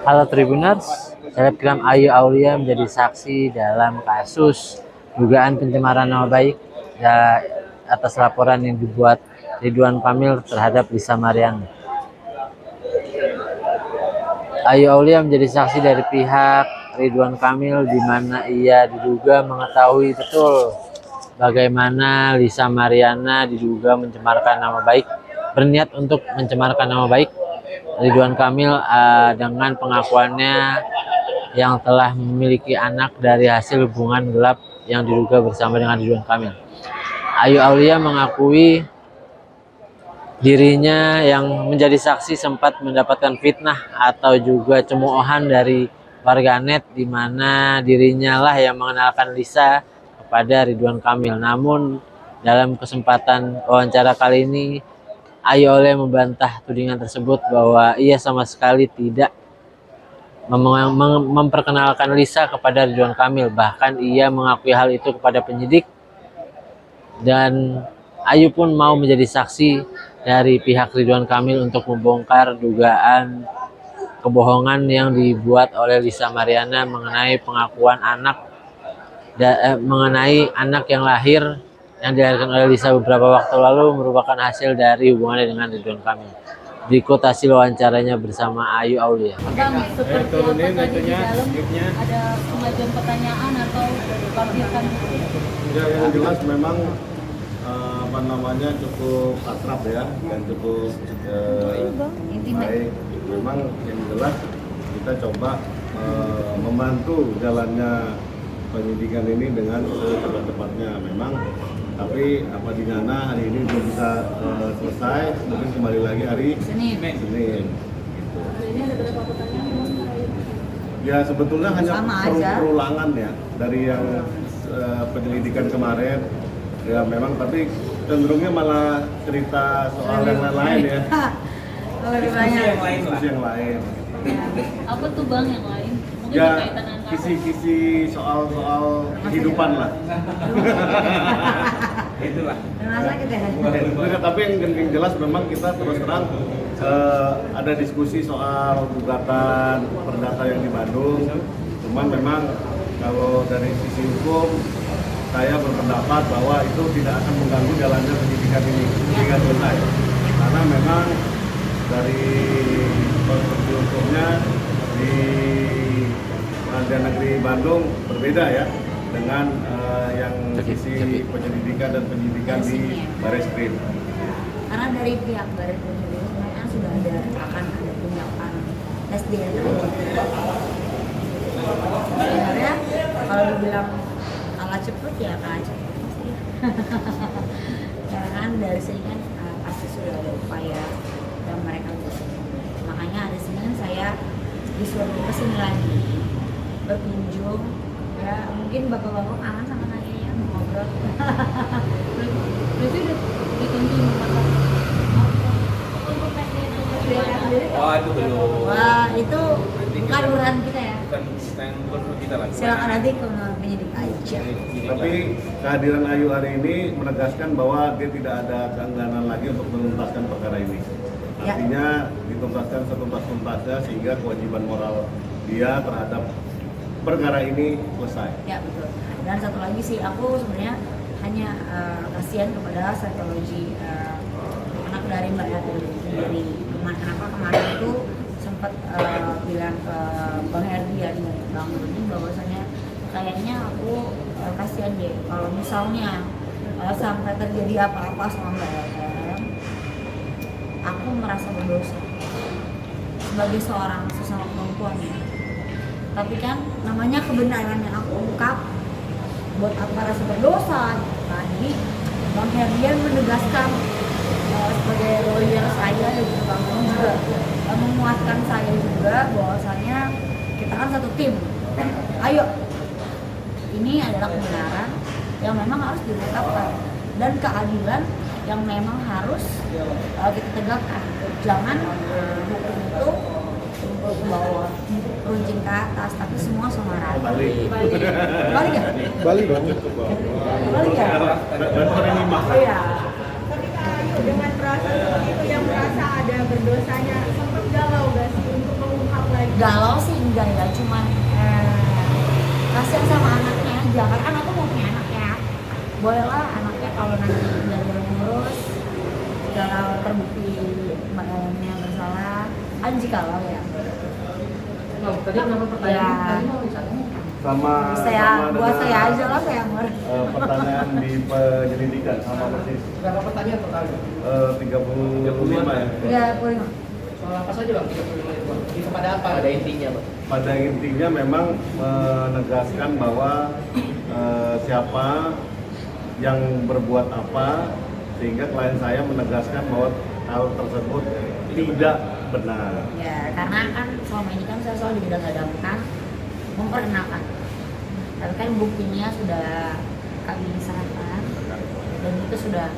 Halo Tribuners, selebgram Ayu Aulia menjadi saksi dalam kasus dugaan pencemaran nama baik atas laporan yang dibuat Ridwan Kamil terhadap Lisa Mariani. Ayu Aulia menjadi saksi dari pihak Ridwan Kamil di mana ia diduga mengetahui betul bagaimana Lisa Mariana diduga mencemarkan nama baik, berniat untuk mencemarkan nama baik Ridwan Kamil dengan pengakuannya yang telah memiliki anak dari hasil hubungan gelap yang diduga bersama dengan Ridwan Kamil. Ayu Aulia mengakui dirinya yang menjadi saksi sempat mendapatkan fitnah atau juga cemoohan dari warganet di mana dirinya lah yang mengenalkan Lisa kepada Ridwan Kamil. Namun dalam kesempatan wawancara kali ini Ayu Aulia membantah tudingan tersebut bahwa ia sama sekali tidak memperkenalkan Lisa kepada Ridwan Kamil. Bahkan ia mengakui hal itu kepada penyidik dan Ayu pun mau menjadi saksi dari pihak Ridwan Kamil untuk membongkar dugaan kebohongan yang dibuat oleh Lisa Mariana mengenai pengakuan mengenai anak yang dilahirkan oleh Lisa beberapa waktu lalu merupakan hasil dari hubungannya dengan Ridwan Kamil. Berikut hasil wawancaranya bersama Ayu Aulia. Bang, seperti apa tadi di dalam ada semacam pertanyaan atau lapisan? Ya, yang jelas memang cukup akrab ya dan cukup baik. Memang yang jelas kita coba membantu jalannya penyidikan ini dengan secepat-cepatnya memang, tapi apa di mana hari ini belum bisa selesai, mungkin kembali lagi hari Senin gitu. Ini ada berapa pertanyaan? Ya sebetulnya hanya perulangan ya dari yang penyelidikan kemarin ya memang, tapi cenderungnya malah cerita soal yang lain ya. Diskusi yang lain. Apa tuh Bang yang lain? Mungkin Ya berkaitan dengan kisi-kisi soal kehidupan lah. Itulah. Tapi yang jelas memang kita terus terang ada diskusi soal gugatan perdata yang di Bandung. Cuman memang kalau dari sisi hukum saya berpendapat bahwa itu tidak akan mengganggu jalannya penyidikan ini hingga selesai. Karena memang dari konstruksi hukumnya di Pengadilan Negeri Bandung berbeda ya dengan yang sisi penyelidikan dan penyidikan di Barreskrim. Karena dari pihak Barreskrim sendiri sebenarnya sudah akan ada penyiapan tes DNA. Sebenarnya kalau dibilang kalah cepet ya kalah cepet pasti. Ya kan dari sini kan pasti sudah ada upaya dan mereka bisa. Makanya hari Senin saya disuruh kesini lagi berkunjung. Ya mungkin bapak-bapak kangen sama nanya ngobrol. berarti udah dituntun untuk tes DNA sendiri? Oh itu belum. Wah itu bukan urusan kita ya. Bukan kita lagi. Silakan nanti ke penyidik aja. Tapi kehadiran Ayu hari ini menegaskan bahwa dia tidak ada keengganan lagi untuk menuntaskan perkara ini. Artinya dituntaskan setuntas-tuntasnya sehingga kewajiban moral dia terhadap perkara ini selesai. Ya betul. Dan satu lagi sih aku sebenarnya hanya kasihan kepada psikologi anak dari Mbak Yati sendiri. Kenapa kemarin itu sempat bilang ke Bang Herdi ya dengan Bang Rudi bahwasanya kayaknya aku kasihan deh kalau misalnya sampai terjadi apa-apa sama Mbak Yati, aku merasa berdosa sebagai seorang sesama perempuan ya. Tapi kan namanya kebenaran yang aku ungkap, buat apa rasa berdosa. Tadi Bang Herdian menegaskan sebagai lawyer saya dan juga Bang Rudi juga menguatkan saya juga bahwasanya kita kan satu tim. Ayo, ini adalah kebenaran yang memang harus diungkapkan dan keadilan yang memang harus kita tegakkan. Jangan hukum itu ke bawah, runcing ke atas, tapi semua sama rata. Balik ya? Balik dong. Balik ya? Iya. Ketika Ayu dengan perasaan seperti itu yang merasa ada berdosanya, sempat galau gak sih untuk mengungkap lagi? galau sih enggak ya, cuman kasihan sama anaknya aja, karena kan aku mau punya anak ya. Bolehlah anaknya kalau nanti belajar ngurus, kalau terbukti Mbak Elena bersalah, jikalau ya. Tadi kenapa pertanyaan? Sama Buat saya aja lah saya mau. pertanyaan di penyelidikan sama persis. Berapa pertanyaan total? 35 ya. Ya, boleh. Soal apa saja Bang? 35 itu Bang? Kepada apa? Ada intinya Bang? Pada intinya memang menegaskan bahwa siapa yang berbuat apa, sehingga klien saya menegaskan bahwa hal tersebut tidak benar. Ya, karena kan selama ini kan saya selalu digadang-gadangkan memperkenalkan, tapi kan buktinya sudah kami serahkan dan itu sudah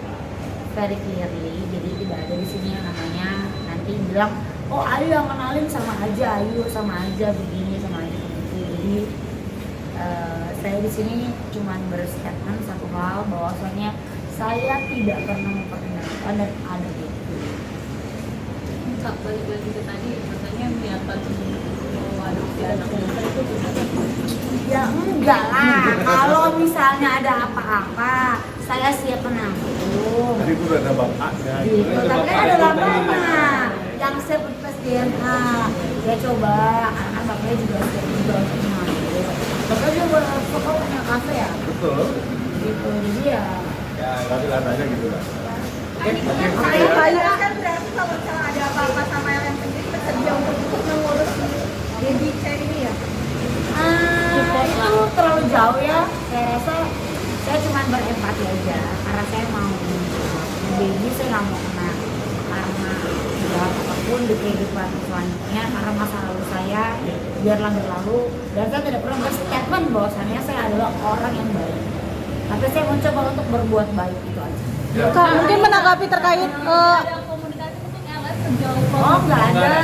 very clearly, jadi tidak ada di sini yang namanya nanti bilang oh ayo yang kenalin sama aja, ayo sama aja begini, sama aja begitu. Jadi saya di sini cuma berstatement satu hal, bahwasanya saya tidak pernah memperkenalkan dan ada itu. Kak, balik lagi ke tadi, katanya niatan mau adopsi anak itu Ya enggak lah, kalau misalnya ada apa-apa saya siap menampung. Jadi itu udah ada bapaknya. Gitu. Tapi kan ada bapaknya yang siap tes DNA. Ya coba, karena bapaknya juga siap juga untuk mengambil. Bapaknya juga pokoknya punya kafe ya. Betul. Gitu, jadi ya. Ya, tapi katanya gitu lah. Saya bayar kan berarti kalau misalnya ada apa-apa sama yang sendiri bersedia untuk mengurus baby chair ini ya. Itu terlalu jauh ya. Saya rasa saya cuma berempati aja karena saya mau baby, saya nggak mau kena karena jahat apapun di kehidupan selanjutnya, karena masa lalu saya biarlah berlalu, dan saya tidak pernah berstatement bahwasannya saya adalah orang yang baik, tapi saya mencoba untuk berbuat baik, itu aja. Kak, mungkin menanggapi terkait ada komunikasi mungkin LS sejauh Oh nggak ada,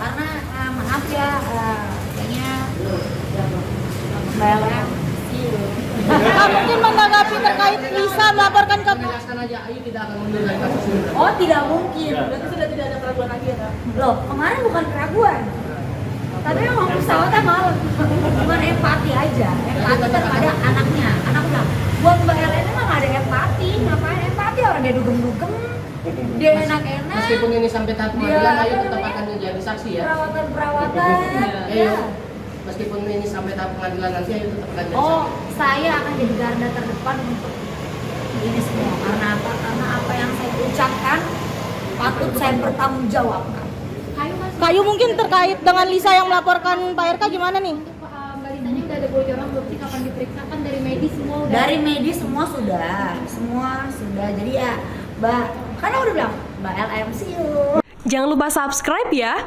karena maaf ya, kayaknya BLM. Kak, mungkin menanggapi terkait Lisa melaporkan ke menjelaskan aja, ayo tidak akan mundur dari kasus ini. Oh tidak mungkin. Berarti sudah tidak ada keraguan lagi ya Kak? Loh kemarin bukan keraguan, tapi memang pesawatnya malam, cuma empati aja, empati terhadap anaknya. Anak bilang, buat Mbak Ellen emang ada empati, ngapain empati, orang dia dugem-dugem, dia enak-enak, Meskipun ini sampai tahap pengadilan, ayo tetap akan menjadi saksi ya. perawatan-perawatan. Ayo, Ya. meskipun ini sampai tahap pengadilan nanti, ayo tetap akan jadi Oh, saksi. saya akan jadi garda terdepan untuk ini semua. Karena apa? Karena apa yang saya ucapkan patut saya bertanggungjawabkan. Kayu mungkin terkait dengan Lisa yang melaporkan Pak RK gimana nih? Mbak Lisanya udah ada bocoran belum sih kapan diperiksa? Kan dari medis semua udah. Dari medis semua sudah. Jadi ya, Mbak, karena udah bilang Mbak LM, see you. Jangan lupa subscribe ya.